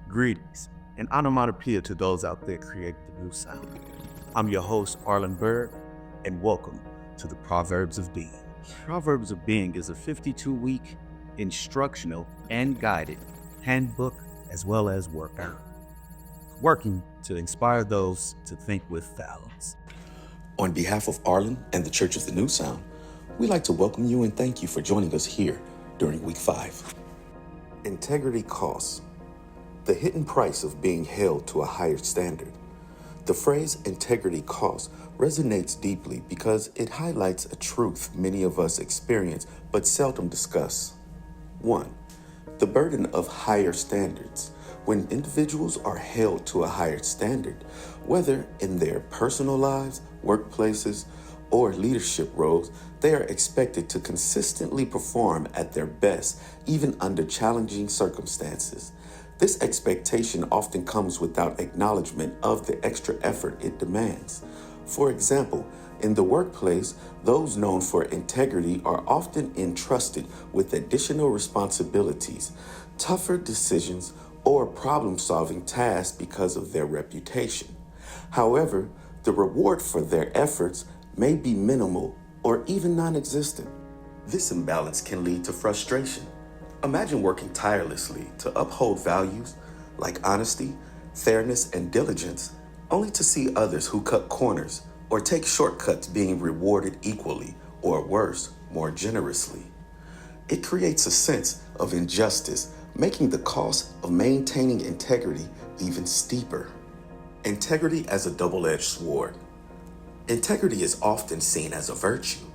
Greetings and onomatopoeia to those out there creating the new sound. I'm your host, Lynn Burg, and welcome to the Proverbs of Being. Proverbs of Being is a 52-week instructional and guided handbook as well as workout, working to inspire those to think with balance. On behalf of Arlen and the Church of the New Sound, we'd like to welcome you and thank you for joining us here during Week 5. Integrity costs. The hidden price of being held to a higher standard. The phrase integrity costs resonates deeply because it highlights a truth many of us experience but seldom discuss. 1. The burden of higher standards. When individuals are held to a higher standard, whether in their personal lives, workplaces, or leadership roles, they are expected to consistently perform at their best, even under challenging circumstances. This expectation often comes without acknowledgement of the extra effort it demands. For example, in the workplace, those known for integrity are often entrusted with additional responsibilities, tougher decisions, or problem-solving tasks because of their reputation. However, the reward for their efforts may be minimal or even non-existent. This imbalance can lead to frustration. Imagine working tirelessly to uphold values like honesty, fairness, and diligence, only to see others who cut corners or take shortcuts being rewarded equally, or worse, more generously. It creates a sense of injustice, making the cost of maintaining integrity even steeper. Integrity as a double-edged sword. Integrity is often seen as a virtue,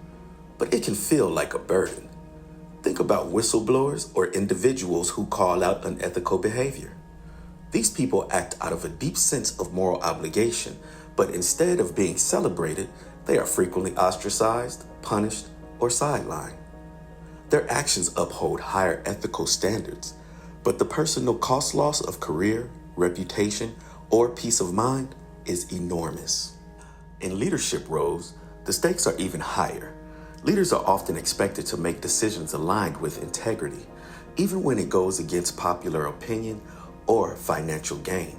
but it can feel like a burden. Think about whistleblowers or individuals who call out unethical behavior. These people act out of a deep sense of moral obligation, but instead of being celebrated, they are frequently ostracized, punished, or sidelined. Their actions uphold higher ethical standards, but the personal cost loss of career, reputation, or peace of mind is enormous. In leadership roles, the stakes are even higher. Leaders are often expected to make decisions aligned with integrity, even when it goes against popular opinion or financial gain.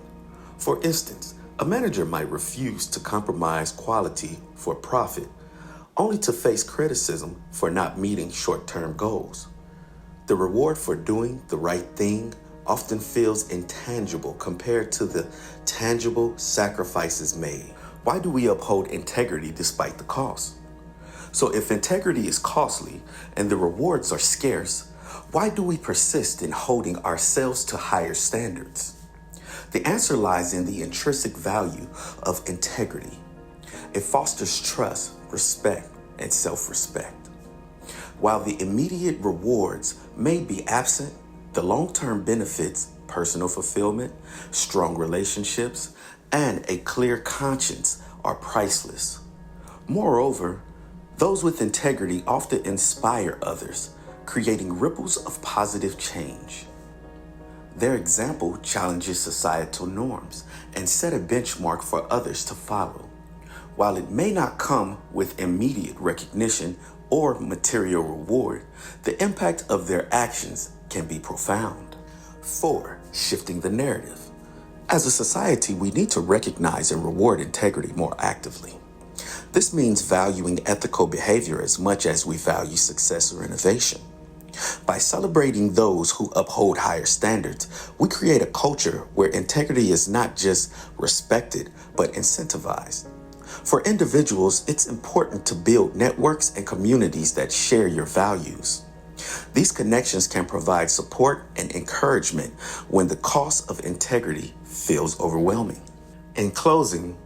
For instance, a manager might refuse to compromise quality for profit, only to face criticism for not meeting short-term goals. The reward for doing the right thing often feels intangible compared to the tangible sacrifices made. Why do we uphold integrity despite the cost? So if integrity is costly and the rewards are scarce, why do we persist in holding ourselves to higher standards? The answer lies in the intrinsic value of integrity. It fosters trust, respect, and self-respect. While the immediate rewards may be absent, the long-term benefits, personal fulfillment, strong relationships, and a clear conscience are priceless. Moreover, those with integrity often inspire others, creating ripples of positive change. Their example challenges societal norms and set a benchmark for others to follow. While it may not come with immediate recognition or material reward, the impact of their actions can be profound. 4. Shifting the narrative. As a society, we need to recognize and reward integrity more actively. This means valuing ethical behavior as much as we value success or innovation. By celebrating those who uphold higher standards, we create a culture where integrity is not just respected, but incentivized. For individuals, it's important to build networks and communities that share your values. These connections can provide support and encouragement when the cost of integrity feels overwhelming. In closing,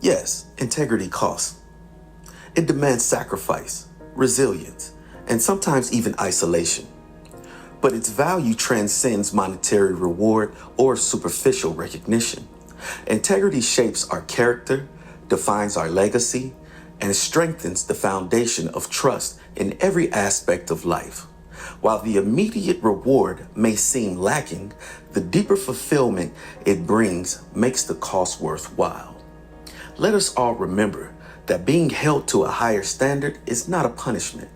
yes, integrity costs. It demands sacrifice, resilience, and sometimes even isolation. But its value transcends monetary reward or superficial recognition. Integrity shapes our character, defines our legacy, and strengthens the foundation of trust in every aspect of life. While the immediate reward may seem lacking, the deeper fulfillment it brings makes the cost worthwhile. Let us all remember that being held to a higher standard is not a punishment.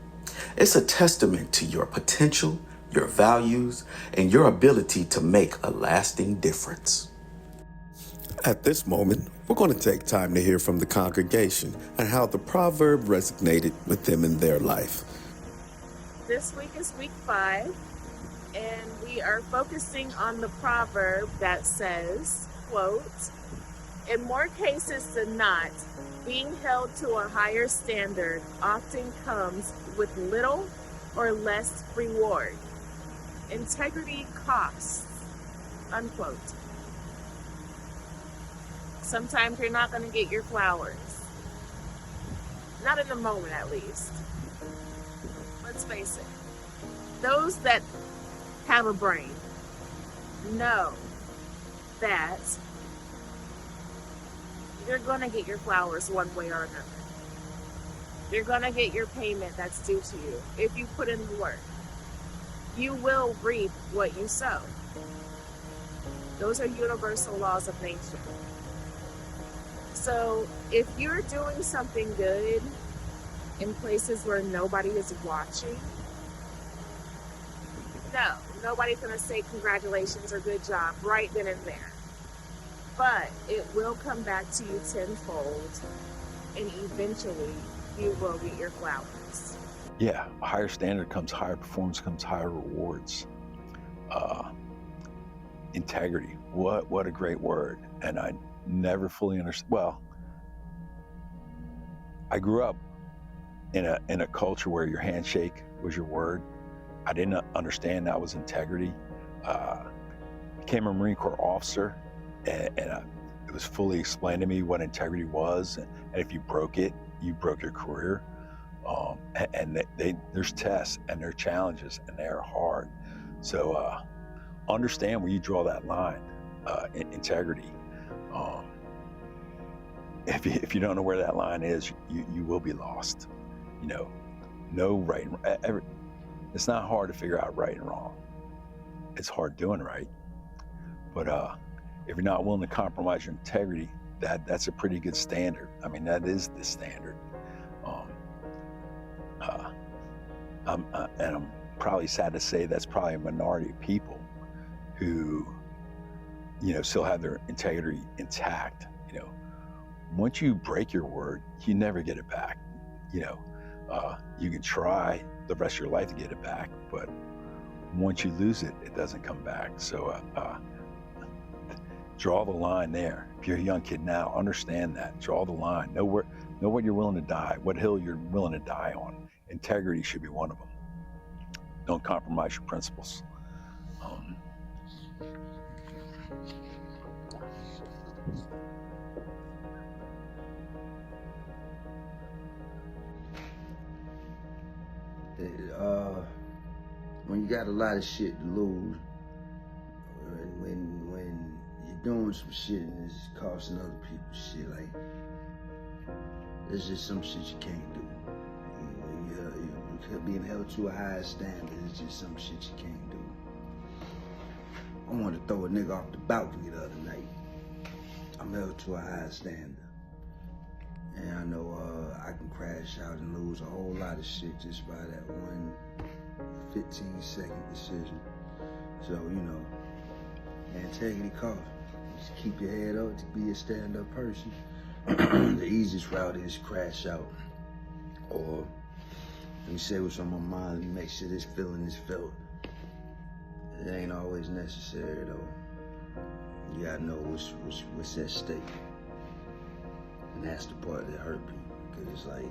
It's a testament to your potential, your values, and your ability to make a lasting difference. At this moment, we're going to take time to hear from the congregation and how the proverb resonated with them in their life. This week is week 5, and we are focusing on the proverb that says, quote, "In more cases than not, being held to a higher standard often comes with little or less reward. Integrity costs," unquote. Sometimes you're not going to get your flowers. Not in the moment, at least. Let's face it. Those that have a brain know that you're going to get your flowers one way or another. You're going to get your payment that's due to you if you put in the work. You will reap what you sow. Those are universal laws of nature. So if you're doing something good in places where nobody is watching, no, nobody's going to say congratulations or good job right then and there. But it will come back to you tenfold, and eventually you will get your flowers. Yeah, a higher standard comes higher performance, comes higher rewards. Integrity, what a great word. And I never fully understood. Well, I grew up in a culture where your handshake was your word. I didn't understand that was integrity. Became a Marine Corps officer, and it was fully explained to me what integrity was. And if you broke it, you broke your career. And there's tests and there are challenges, and they are hard. So understand where you draw that line. Integrity. If you don't know where that line is, you will be lost. You know right and it's not hard to figure out right and wrong. It's hard doing right. But if you're not willing to compromise your integrity, that's a pretty good standard. I mean, that is the standard. And I'm probably sad to say that's probably a minority of people who, still have their integrity intact. Once you break your word, you never get it back. You can try the rest of your life to get it back, but once you lose it, it doesn't come back. So draw the line there. If you're a young kid now, understand that. Draw the line. Know what you're willing to die, what hill you're willing to die on. Integrity should be one of them. Don't compromise your principles. When you got a lot of shit to lose, when you're doing some shit and it's costing other people shit, like, there's just some shit you can't do. You're being held to a higher standard, it's just some shit you can't do. I wanted to throw a nigga off the balcony the other night. I'm held to a higher standard. And I know I can crash out and lose a whole lot of shit just by that one 15-second decision. So, integrity costs. Just keep your head up to be a stand-up person. The easiest route is crash out. Or let me say what's on my mind and make sure this feeling is felt. It ain't always necessary though. You gotta know what's at stake. And that's the part that hurt people. Cause it's like,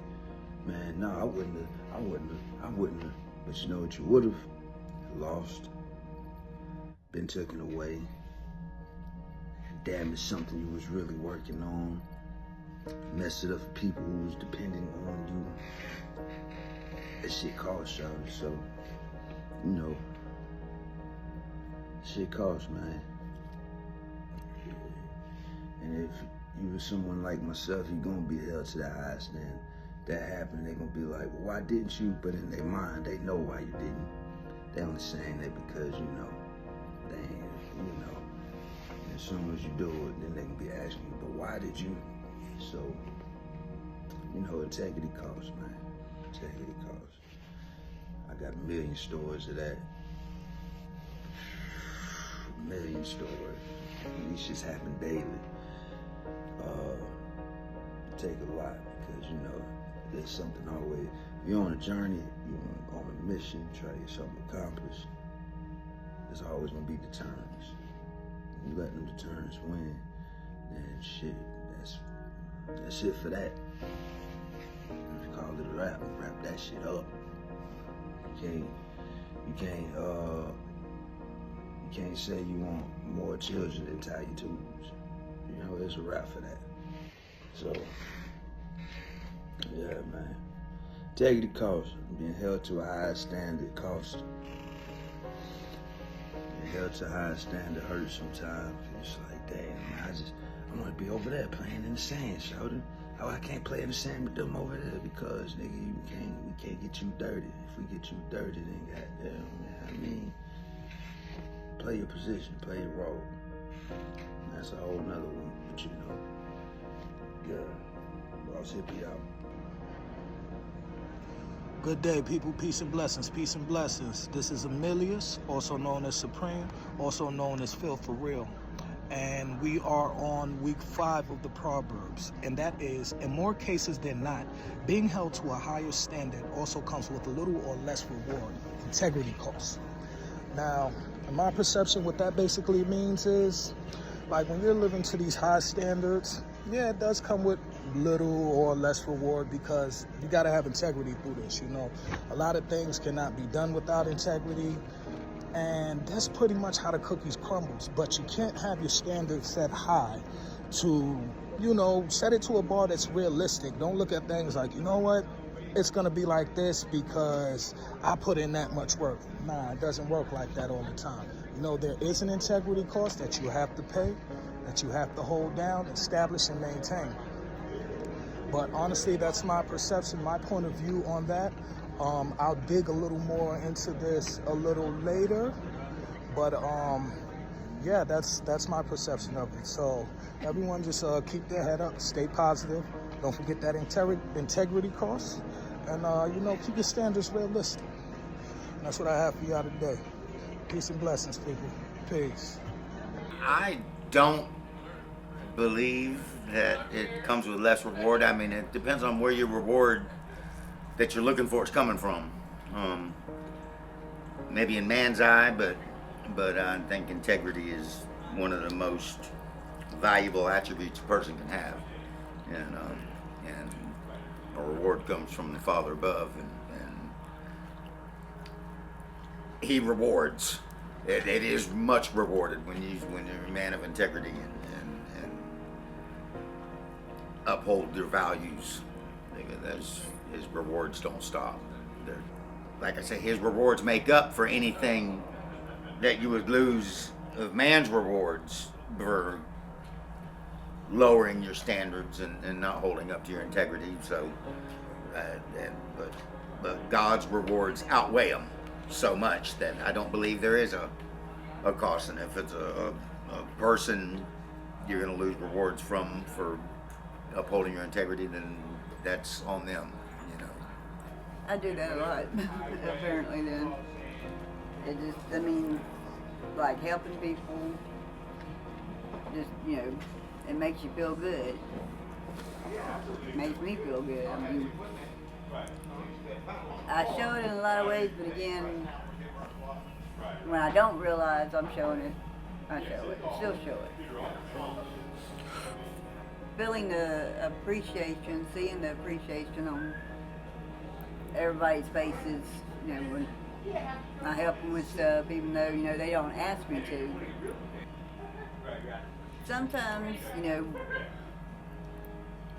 man, no, I wouldn't have. But you know what you would have? Lost, been taken away, damaged something you was really working on, messed it up for people who was depending on you. That shit costs, y'all. So, shit costs, man. And if you were someone like myself, you're gonna be held to that high standard. That happened, they're gonna be like, well, why didn't you? But in their mind, they know why you didn't. They only saying that because, as soon as you do it, then they can be asking you, but why did you? So, integrity costs, man. Integrity costs. I got a million stories of that. in the store. And these just happen daily. Take a lot because, you know, there's something always, if you're on a journey, you're on a mission, try to get something accomplished, there's always gonna be deterrents. You let them deterrents win, then shit, that's it for that. Just call it a wrap, wrap that shit up. You can't say you want more children than tie your tubes. You know, there's a wrap for that. So, yeah, man. Integrity costs. Being held to a high standard costs. Being held to a high standard hurts sometimes. It's like, damn, man, I want to be over there playing in the sand, Sheldon. Oh, I can't play in the sand with them over there because, nigga, we can't get you dirty. If we get you dirty, then goddamn, man, I mean, play your position, play your role. And that's a whole nother one, but you know. Yeah, Boss Hippie out. Good day, people. Peace and blessings. Peace and blessings. This is Emilius, also known as Supreme, also known as Phil for Real. And we are on week 5 of the Proverbs. And that is, in more cases than not, being held to a higher standard also comes with a little or less reward. Integrity costs. Now, in my perception, what that basically means is, like when you're living to these high standards, yeah, it does come with little or less reward because you got to have integrity through this, you know. A lot of things cannot be done without integrity, and that's pretty much how the cookies crumbles. But you can't have your standards set high to, you know, set it to a bar that's realistic. Don't look at things like, you know what, it's going to be like this because I put in that much work. Nah, it doesn't work like that all the time. You know, there is an integrity cost that you have to pay, that you have to hold down, establish, and maintain. But honestly, that's my perception, my point of view on that. I'll dig a little more into this a little later, but yeah, that's my perception of it. So everyone just keep their head up, stay positive. Don't forget that integrity cost, and you know, keep your standards realistic. And that's what I have for y'all today. Peace and blessings, people. Peace. I don't believe that it comes with less reward. I mean, it depends on where your reward that you're looking for is coming from. Maybe in man's eye, but I think integrity is one of the most valuable attributes a person can have, and a reward comes from the Father above, and He rewards. It is much rewarded when you're a man of integrity and uphold your values. His rewards don't stop. Like I say, His rewards make up for anything that you would lose of man's rewards for lowering your standards and not holding up to your integrity. So, but God's rewards outweigh them so much that I don't believe there is a cost. And if it's a person you're going to lose rewards from for upholding your integrity, then that's on them, you know. I do that a lot, apparently then. It just, I mean, like helping people, just, you know, it makes you feel good. It makes me feel good. I mean, I show it in a lot of ways, but again, when I don't realize I'm showing it, I show it, still show it. Feeling the appreciation, seeing the appreciation on everybody's faces, you know, when I help them with stuff, even though, you know, they don't ask me to. Sometimes, you know,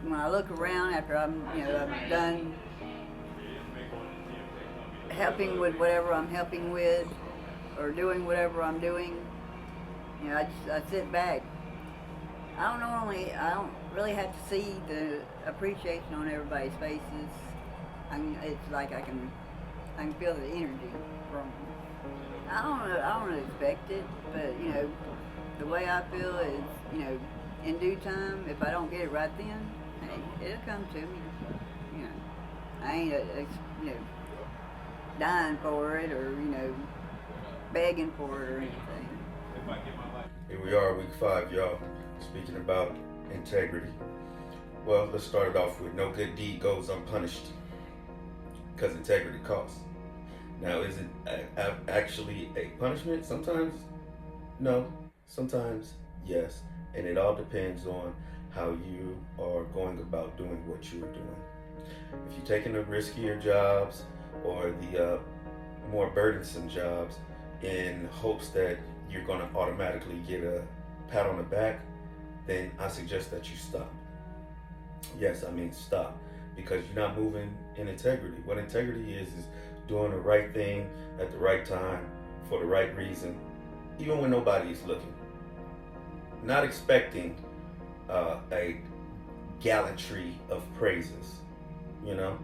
when I look around after I've done helping with whatever I'm helping with, or doing whatever I'm doing, you know, I sit back. I don't really have to see the appreciation on everybody's faces. I mean, it's like I can feel the energy from them. I don't expect it, but you know, the way I feel is, you know, in due time, if I don't get it right then, hey, it'll come to me. You know, I ain't you know, dying for it or, you know, begging for it or anything. Here we are, week 5, y'all. Speaking about integrity. Well, let's start it off with no good deed goes unpunished, because integrity costs. Now, is it actually a punishment? Sometimes, no. Sometimes, yes. And it all depends on how you are going about doing what you are doing. If you're taking the riskier jobs or the more burdensome jobs in hopes that you're going to automatically get a pat on the back, then I suggest that you stop. Yes, I mean stop, because you're not moving in integrity. What integrity is doing the right thing at the right time for the right reason, even when nobody is looking. Not expecting a gallantry of praises, you know.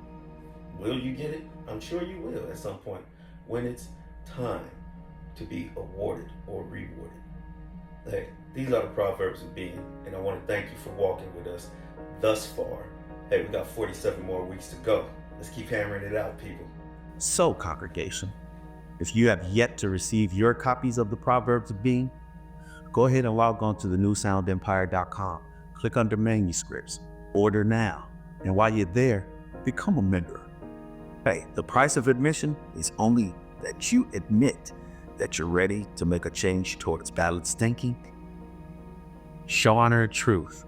Will you get it? I'm sure you will at some point when it's time to be awarded or rewarded. Hey, these are the Proverbs of Being, and I want to thank you for walking with us thus far. Hey, we got 47 more weeks to go. Let's keep hammering it out, people. So, congregation, if you have yet to receive your copies of the Proverbs of Being, go ahead and log on to thenewsoundempire.com. Click under manuscripts, order now. And while you're there, become a member. Hey, the price of admission is only that you admit that you're ready to make a change towards balanced thinking, show honor and truth,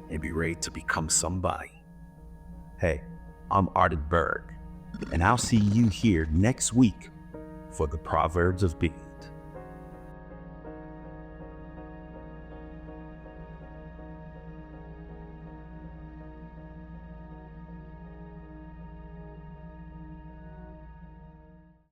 and be ready to become somebody. Hey, I'm Lynn Burg, and I'll see you here next week for the Proverbs of Being.